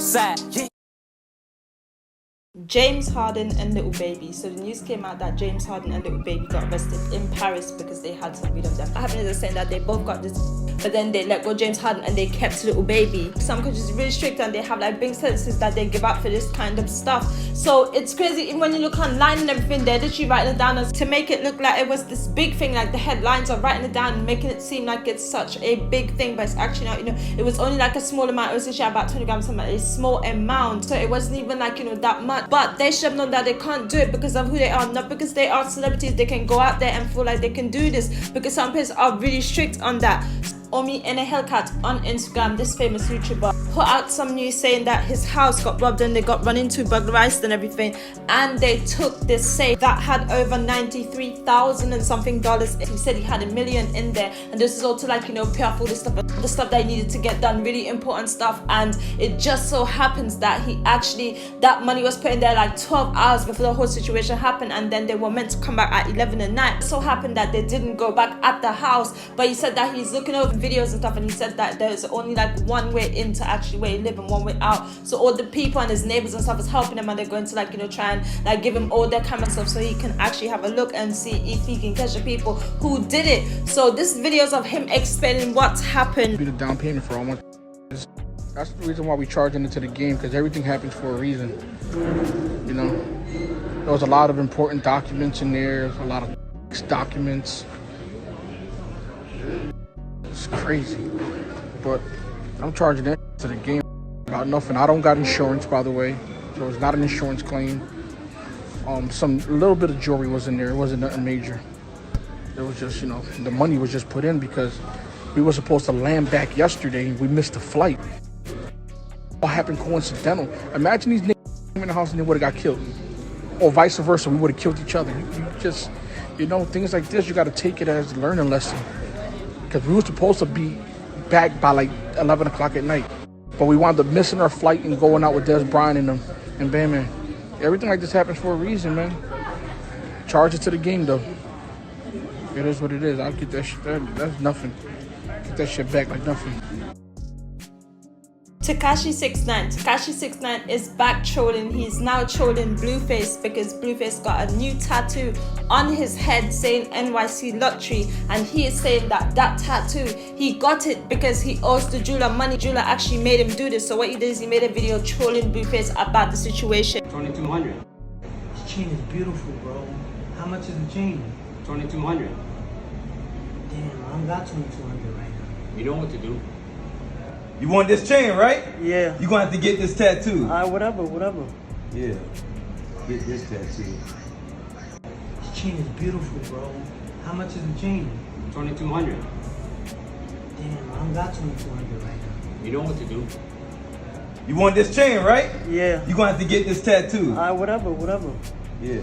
outside. James Harden and Little Baby. So the news came out that James Harden and Little Baby got arrested in Paris because they had some weed on them. I happen to saying that they both got this, but then they let go James Harden and they kept Little Baby. Some countries are really strict and they have like big sentences that they give out for this kind of stuff. So it's crazy. Even when you look online and everything, they're literally writing it down as to make it look like it was this big thing. Like the headlines are writing it down and making it seem like it's such a big thing, but it's actually not. You know, it was only like a small amount. It was literally about 20 grams, something like a small amount. So it wasn't even like, you know, that much. But they should have known that they can't do it because of who they are, not because they are celebrities. They can go out there and feel like they can do this because some places are really strict on that. Omi and a Hellcat on Instagram, this famous YouTuber, put out some news saying that his house got robbed and they got run into, burglarized and everything, and they took this safe that had over $93,000 and something dollars. He said he had $1 million in there, and this is all to like, you know, pay off all this stuff, the stuff that he needed to get done, really important stuff. And it just so happens that he actually, that money was put in there like 12 hours before the whole situation happened, and then they were meant to come back at 11 at night. It so happened that they didn't go back at the house, but he said that he's looking over videos and stuff, and he said that there's only like one way into actually where he live and one way out. So all the people and his neighbors and stuff is helping him, and they're going to like, you know, try and like give him all their camera stuff so he can actually have a look and see if he can catch the people who did it. So this videos of him explaining what's happened. Be the down payment for almost. That's the reason why we charging into the game, because everything happens for a reason. You know, there was a lot of important documents in there. There's a lot of documents. It's crazy, but I'm charging that to the game about nothing. I don't got insurance, by the way, so it's not an insurance claim. Some little bit of jewelry was in there. It wasn't nothing major. It was just, you know, the money was just put in because we were supposed to land back yesterday and we missed the flight. All happened coincidental. Imagine these niggas in the house and they would have got killed, or vice versa. We would have killed each other. You just, you know, things like this, you got to take it as a learning lesson. Because we were supposed to be back by like 11 o'clock at night. But we wound up missing our flight and going out with Des Bryant and them. And bam, man. Everything like this happens for a reason, man. Charge it to the game, though. It is what it is. I'll get that shit. That's nothing. Get that shit back like nothing. Tekashi 69. Tekashi 69 is back trolling. He's now trolling Blueface because Blueface got a new tattoo on his head saying NYC Lottery, and he is saying that that tattoo, he got it because he owes the jeweler money. Jeweler actually made him do this. So what he did is he made a video trolling Blueface about the situation. 2200. This chain is beautiful, bro. How much is the chain? 2200. Damn, I don't got 2200 right now. You know what to do. You want this chain, right? Yeah. You gonna have to get this tattoo. Alright, whatever. Yeah. Get this tattoo. This chain is beautiful, bro. How much is the chain? 2200. Damn, I don't got 2200 right now. You know what to do. You want this chain, right? Yeah. You gonna have to get this tattoo. Alright, whatever. Yeah.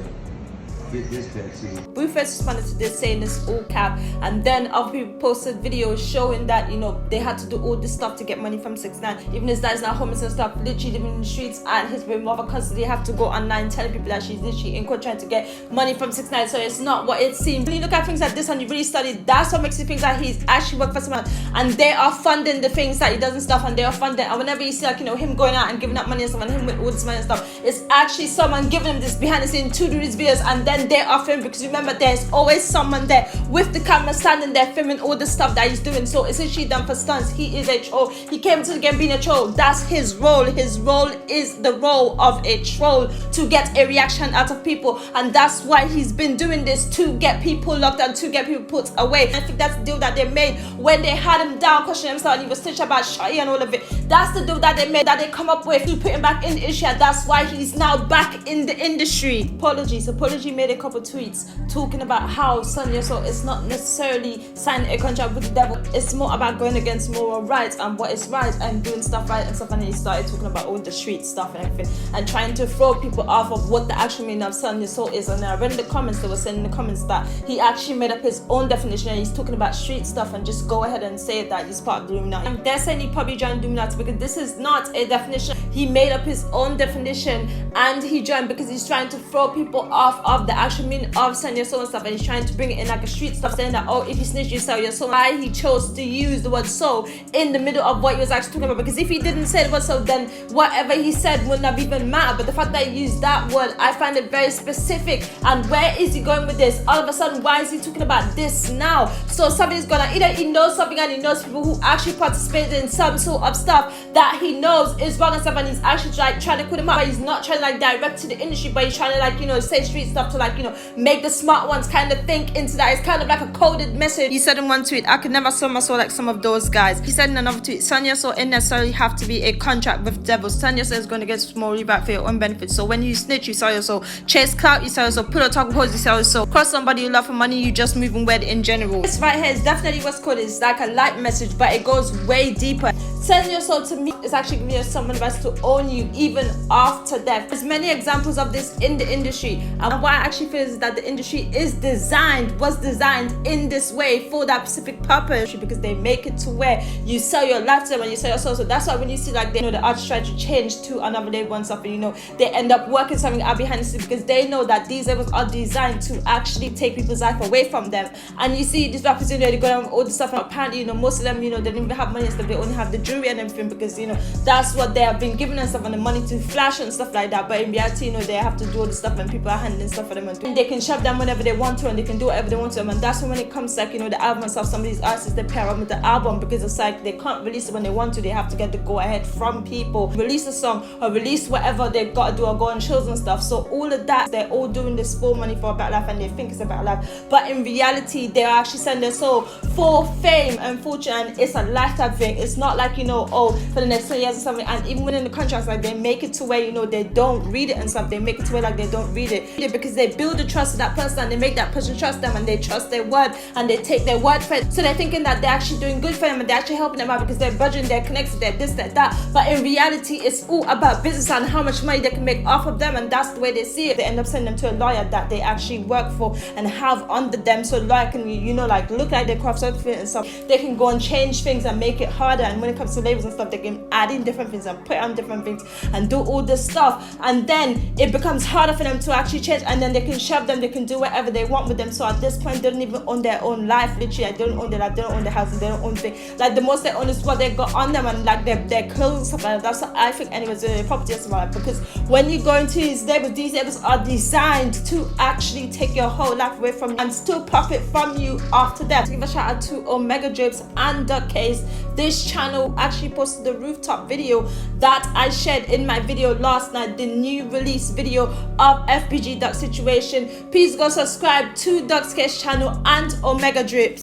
Get this tattoo. Blueface responded to this saying it's all cap, and then other people posted videos showing that, you know, they had to do all this stuff to get money from 6ix9ine. Even his dad's now homeless and stuff, literally living in the streets, and his mother constantly have to go online telling people that she's literally in court trying to get money from 6ix9ine. So it's not what it seems. When you look at things like this and you really study, that's what makes you think that he's actually worked for someone, and they are funding the things that he does and stuff, and they are funding. And whenever you see, like, you know, him going out and giving up money and stuff, and him with all this money and stuff, it's actually someone giving him this behind the scenes to do these videos, and then they are filming, because remember, there's always someone there with the camera standing there filming all the stuff that he's doing. So it's actually done for stunts. He is a troll. He came to the game being a troll. That's his role. His role is the role of a troll, to get a reaction out of people, and that's why he's been doing this, to get people locked and to get people put away. I think that's the deal that they made when they had him down, questioning himself, and he was teaching about Shai and all of it. That's the deal that they made, that they come up with to put him back in the industry. That's why he's now back in the industry. Apology made a couple tweets talking about how Sonya Soul is not necessarily signing a contract with the devil. It's more about going against moral rights and what is right and doing stuff right and stuff. And he started talking about all the street stuff and everything, and trying to throw people off of what the actual meaning of Sonya Soul is. And I read in the comments, they were saying in the comments that he actually made up his own definition, and he's talking about street stuff, and just go ahead and say that he's part of the Illuminati. And they're saying he probably joined the Illuminati because this is not a definition. He made up his own definition and he joined because he's trying to throw people off of the actual meaning of selling your soul and stuff, and he's trying to bring it in like a street stuff, saying that, oh, if you snitch, you sell your soul. Why he chose to use the word soul in the middle of what he was actually talking about, because if he didn't say the word soul, then whatever he said wouldn't have even mattered. But the fact that he used that word, I find it very specific. And where is he going with this? All of a sudden, why is he talking about this now? So something's going on. Either he knows something and he knows people who actually participated in some sort of stuff that he knows is wrong and stuff, and he's actually like trying to put him up, but he's not trying to like direct to the industry, but he's trying to like, you know, say street stuff to like, you know, make the smart ones kind of think into that. It's kind of like a coded message. He said in one tweet, I could never sell my soul like some of those guys. He said in another tweet, selling your soul ain't necessarily have to be a contract with devils. Selling your soul is going to get small rebate for your own benefit. So when you snitch, you sell your soul. Chase clout, you sell your soul. Put a talk pose, you sell your soul. Cross somebody you love for money, you just moving weird in general. This right here is definitely what's called. It's like a light message, but it goes way deeper. Selling your soul to me is actually giving you someone who has to own you even after death. There's many examples of this in the industry, and what I actually feel is that the industry was designed in this way for that specific purpose, because they make it to where you sell your life to them and you sell your soul. So that's why when you see like, they know the artists try to change to another label and stuff, and you know, they end up working something out behind the scenes, because they know that these labels are designed to actually take people's life away from them. And you see these rappers, you know, they go down with all this stuff, and apparently, you know, most of them, you know, they don't even have money and stuff. They only have the jewelry and everything, because you know, that's what they have been given and stuff, and the money to flash and stuff like that. But in reality, you know, they have to do all the stuff, and people are handling stuff for them, and they can shove them whenever they want to, and they can do whatever they want to them. And that's when it comes to like, you know, the album and stuff, some of these artists, they pair up with the album, because it's like they can't release it when they want to. They have to get the go ahead from people, release a song or release whatever they've got to do, or go on shows and stuff. So all of that, they're all doing this for money, for a better life, and they think it's a better life, but in reality, they are actually selling their soul for fame and fortune, and it's a lifetime thing. It's not like, you know, oh, for the next 20 years or something. And even within the contracts, like they make it to where, you know, they don't read it and stuff. They make it to where like they don't read it, because they build the trust of that person, and they make that person trust them, and they trust their word, and they take their word for it. So they're thinking that they're actually doing good for them, and they're actually helping them out, because they're budgeting, they're connected, they're this, they're that. But in reality, it's all about business and how much money they can make off of them, and that's the way they see it. They end up sending them to a lawyer that they actually work for and have under them, so lawyer can, you know, like look like they craft something and stuff. They can go and change things and make it harder. And when it comes to labels and stuff, they can add in different things and put on different things and do all this stuff, and then it becomes harder for them to actually change, and then they can shove them, they can do whatever they want with them. So at this point, they don't even own their own life. Literally, they don't own their life, they don't own their houses, they don't own things. Like the most they own is what they got on them, and like their clothes and stuff like that. That's what I think anyways, their property and stuff like that. Because when you go into these labels are designed to actually take your whole life away from you and still profit from you after that. To give a shout out to Omega Drapes and the Case. This channel actually posted the rooftop video that I shared in my video last night, the new release video of FBG Duck Situation. Please go subscribe to Duck's Case channel and Omega Drapes.